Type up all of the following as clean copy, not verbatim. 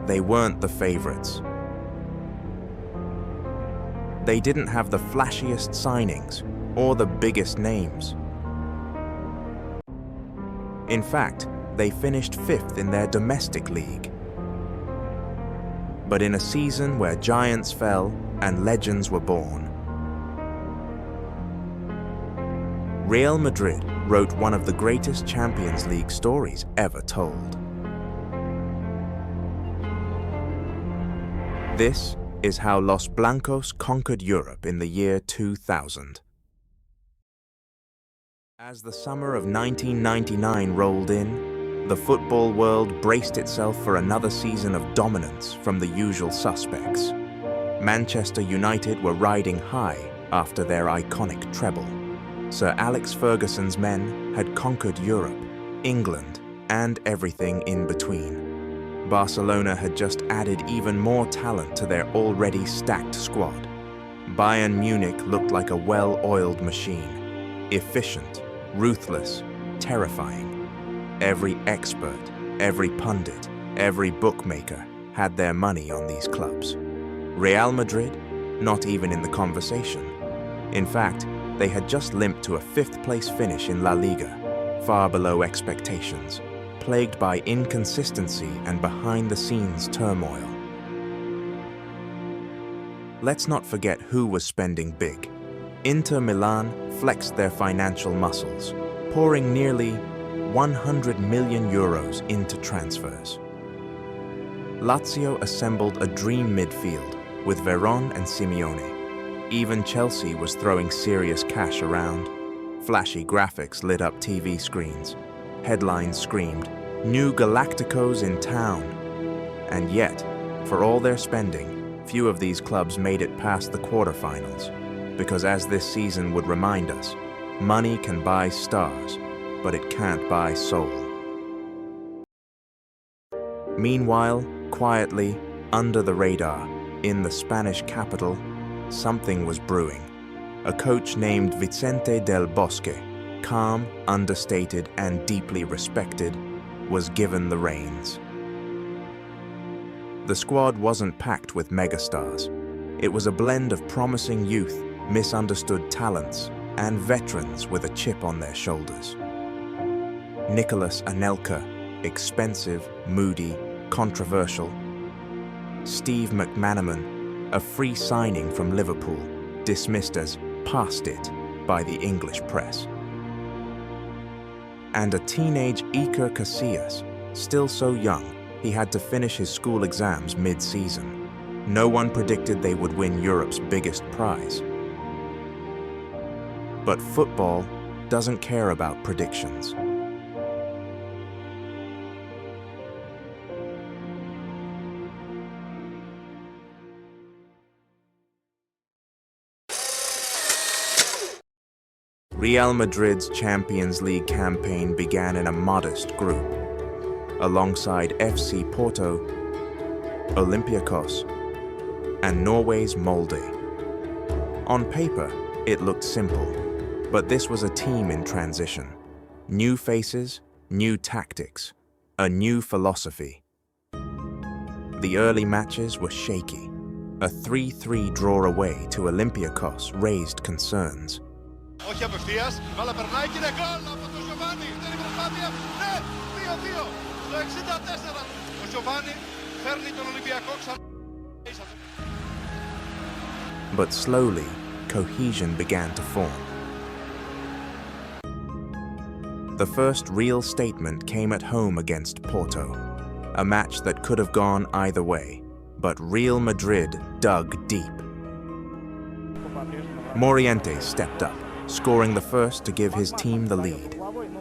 they weren't the favorites. They didn't have the flashiest signings or the biggest names. In fact, they finished 5th in their domestic league. But in a season where giants fell and legends were born, Real Madrid wrote one of the greatest Champions League stories ever told. This is how Los Blancos conquered Europe in the year 2000. As the summer of 1999 rolled in, the football world braced itself for another season of dominance from the usual suspects. Manchester United were riding high after their iconic treble. Sir Alex Ferguson's men had conquered Europe, England, and everything in between. Barcelona had just added even more talent to their already stacked squad. Bayern Munich looked like a well-oiled machine, efficient, ruthless, terrifying. Every expert, every pundit, every bookmaker had their money on these clubs. Real Madrid, not even in the conversation. In fact, they had just limped to a 5th-place finish in La Liga, far below expectations, plagued by inconsistency and behind-the-scenes turmoil. Let's not forget who was spending big. Inter Milan flexed their financial muscles, pouring nearly 100 million euros into transfers. Lazio assembled a dream midfield with Veron and Simeone. Even Chelsea was throwing serious cash around. Flashy graphics lit up TV screens. Headlines screamed, "New Galacticos in town." And yet, for all their spending, few of these clubs made it past the quarterfinals. Because as this season would remind us, money can buy stars, but it can't buy soul. Meanwhile, quietly, under the radar, in the Spanish capital, something was brewing. A coach named Vicente del Bosque, calm, understated, and deeply respected, was given the reins. The squad wasn't packed with megastars. It was a blend of promising youth, misunderstood talents, and veterans with a chip on their shoulders. Nicolas Anelka, expensive, moody, controversial. Steve McManaman, a free signing from Liverpool, dismissed as past it by the English press. And a teenage Iker Casillas, still so young, he had to finish his school exams mid-season. No one predicted they would win Europe's biggest prize. But football doesn't care about predictions. Real Madrid's Champions League campaign began in a modest group, alongside FC Porto, Olympiacos, and Norway's Molde. On paper, it looked simple, but this was a team in transition. New faces, new tactics, a new philosophy. The early matches were shaky. A 3-3 draw away to Olympiacos raised concerns. Όχι απευθείας, βάλα περνάει και είναι γκολ από τον Giovanni. Θέλει προσπάθεια, ναι, 2-2 στο 64. Ο Giovanni φέρνει τον Ολυμπιακό ξανά. But slowly, cohesion began to form. The first real statement came at home against Porto, a match that could have gone either way, but Real Madrid dug deep. Moriente stepped up, scoring the first to give his team the lead,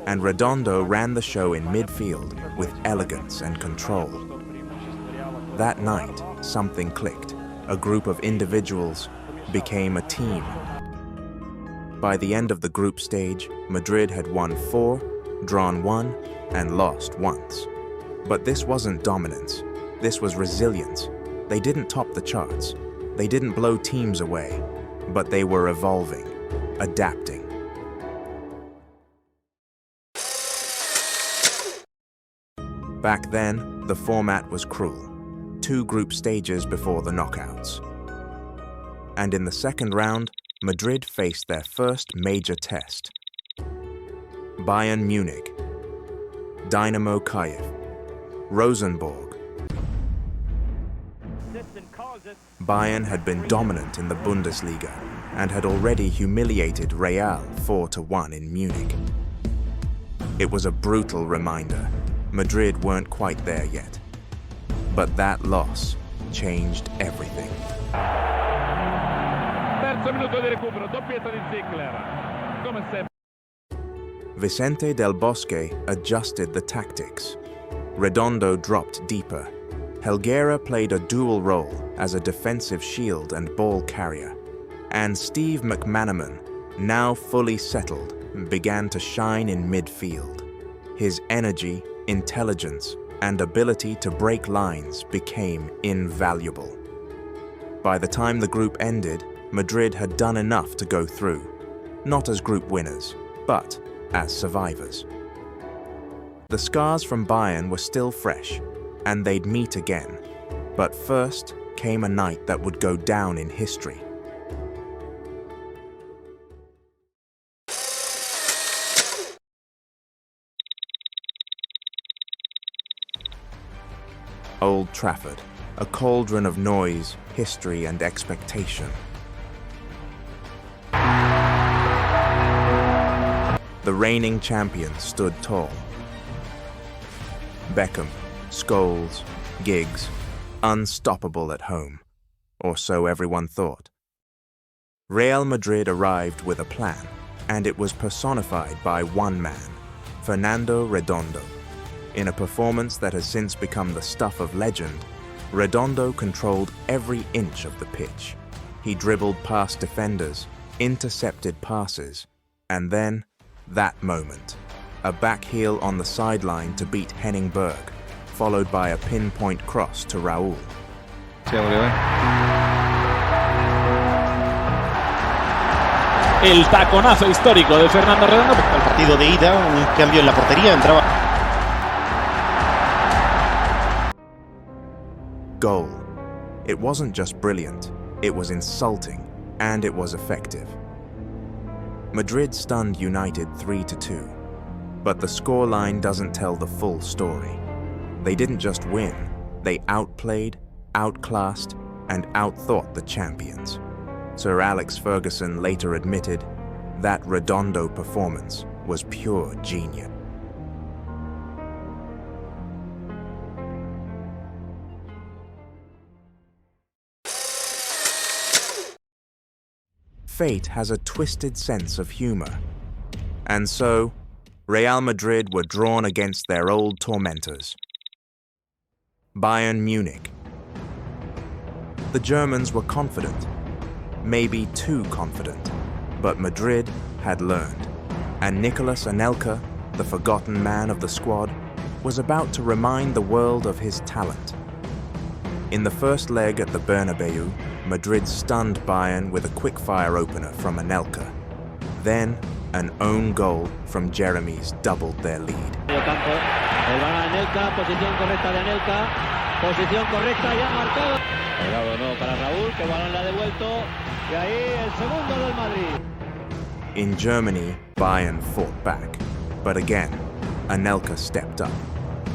and Redondo ran the show in midfield with elegance and control. That night, something clicked. A group of individuals became a team. By the end of the group stage, Madrid had won 4, drawn 1, and lost once. But this wasn't dominance. This was resilience. They didn't top the charts. They didn't blow teams away, but they were evolving, adapting. Back then, the format was cruel. 2 group stages before the knockouts. And in the second round, Madrid faced their first major test. Bayern Munich, Dynamo Kyiv, Rosenborg. Bayern had been dominant in the Bundesliga and had already humiliated Real 4-1 in Munich. It was a brutal reminder. Madrid weren't quite there yet. But that loss changed everything. Terzo minuto di recupero, doppietta di Ziegler. Come sempre. Vicente del Bosque adjusted the tactics. Redondo dropped deeper. Helguera played a dual role as a defensive shield and ball carrier. And Steve McManaman, now fully settled, began to shine in midfield. His energy, intelligence, and ability to break lines became invaluable. By the time the group ended, Madrid had done enough to go through, not as group winners, but as survivors. The scars from Bayern were still fresh, and they'd meet again. But first came a night that would go down in history. Old Trafford, a cauldron of noise, history, and expectation. The reigning champion stood tall. Beckham, Scholes, Giggs, unstoppable at home, or so everyone thought. Real Madrid arrived with a plan, and it was personified by one man, Fernando Redondo. In a performance that has since become the stuff of legend, Redondo controlled every inch of the pitch. He dribbled past defenders, intercepted passes, and then, that moment, a backheel on the sideline to beat Henning Berg, followed by a pinpoint cross to Raúl. El taconazo histórico de Fernando Redondo. El partido de ida, un cambio en la portería, entraba. Goal. It wasn't just brilliant, it was insulting, and it was effective. Madrid stunned United 3-2, but the scoreline doesn't tell the full story. They didn't just win, they outplayed, outclassed, and outthought the champions. Sir Alex Ferguson later admitted that Redondo performance was pure genius. Fate has a twisted sense of humor. And so, Real Madrid were drawn against their old tormentors. Bayern Munich. The Germans were confident, maybe too confident, but Madrid had learned. And Nicolas Anelka, the forgotten man of the squad, was about to remind the world of his talent. In the first leg at the Bernabeu, Madrid stunned Bayern with a quick-fire opener from Anelka. Then, an own goal from Jeremies doubled their lead. El balón a Anelka, posición correcta de Anelka, posición correcta y ha marcado. Cuidado no para Raúl, que balón le ha devuelto y ahí el segundo del Madrid. In Germany, Bayern fought back, but again, Anelka stepped up.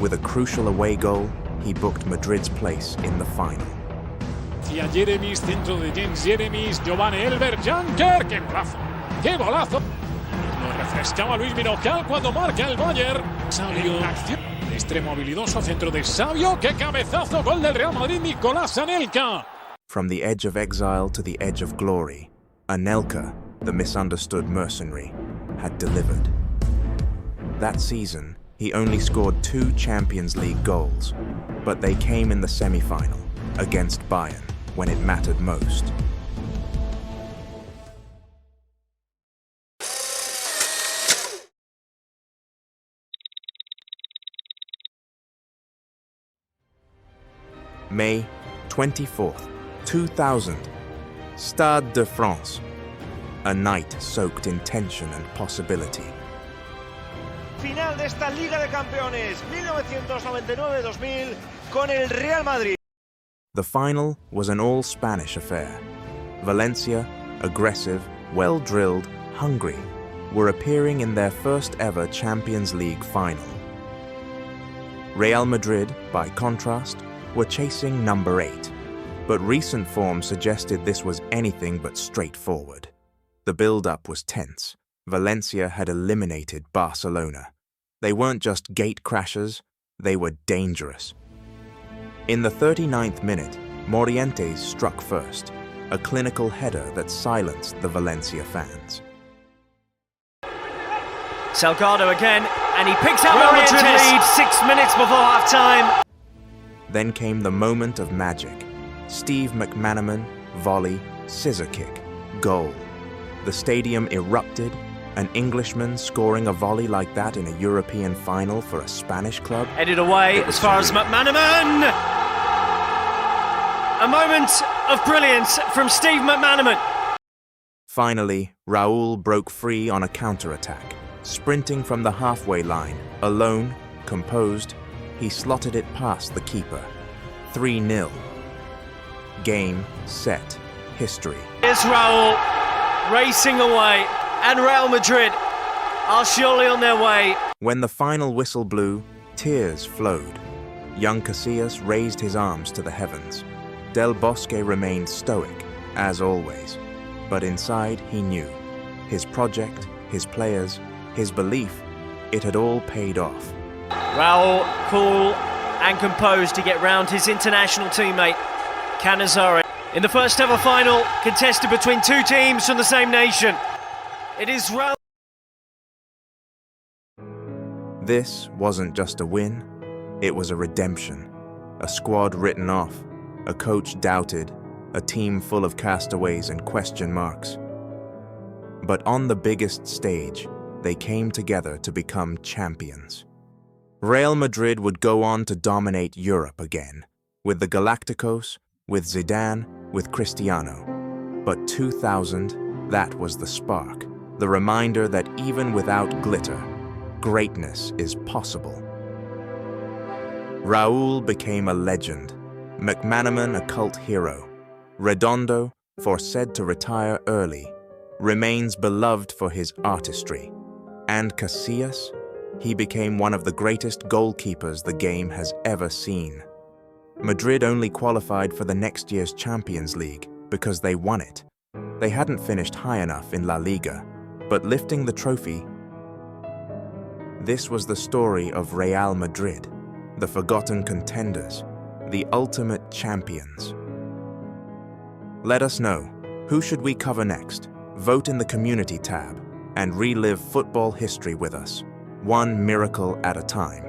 With a crucial away goal, he booked Madrid's place in the final. Hacia Jeremies, centro de Jens Jeremies, Giovanni Elber, Janker, ¡qué golazo! ¡Qué golazo! Lo refrescaba Luis Minocal cuando marca el Bayern. Sabio, acción, extremo habilidoso, centro de Sabio, ¡qué cabezazo! Gol del Real Madrid, Nicolás Anelka. From the edge of exile to the edge of glory, Anelka, the misunderstood mercenary, had delivered. That season, he only scored 2 Champions League goals, but they came in the semi-final against Bayern when it mattered most. May 24th, 2000, Stade de France, a night soaked in tension and possibility. Final de esta Liga de Campeones 1999-2000 con el Real Madrid. The final was an all-Spanish affair. Valencia, aggressive, well-drilled, hungry, were appearing in their first ever Champions League final. Real Madrid, by contrast, were chasing number 8, but recent form suggested this was anything but straightforward. The build-up was tense. Valencia had eliminated Barcelona. They weren't just gate crashers, they were dangerous. In the 39th minute, Morientes struck first, a clinical header that silenced the Valencia fans. Salgado again, and he picks up Real Madrid lead 6 minutes before half-time. Then came the moment of magic. Steve McManaman, volley, scissor kick, goal. The stadium erupted, an Englishman scoring a volley like that in a European final for a Spanish club. Headed away as far as McManaman. A moment of brilliance from Steve McManaman. Finally, Raúl broke free on a counter-attack. Sprinting from the halfway line, alone, composed, he slotted it past the keeper. 3-0. Game, set, history. Here's Raúl racing away, and Real Madrid are surely on their way. When the final whistle blew, tears flowed. Young Casillas raised his arms to the heavens. Del Bosque remained stoic, as always. But inside he knew. His project, his players, his belief, it had all paid off. Raúl, cool and composed to get round his international teammate, Cannizaro. In the first ever final, contested between two teams from the same nation. It is Raúl. This wasn't just a win, it was a redemption. A squad written off, a coach doubted, a team full of castaways and question marks. But on the biggest stage, they came together to become champions. Real Madrid would go on to dominate Europe again, with the Galacticos, with Zidane, with Cristiano. But 2000, that was the spark, the reminder that even without glitter, greatness is possible. Raúl became a legend, McManaman a cult hero, Redondo, foresaid to retire early, remains beloved for his artistry, and Casillas, he became one of the greatest goalkeepers the game has ever seen. Madrid only qualified for the next year's Champions League because they won it. They hadn't finished high enough in La Liga, but lifting the trophy. This was the story of Real Madrid, the forgotten contenders, the ultimate champions. Let us know, who should we cover next? Vote in the community tab and relive football history with us, one miracle at a time.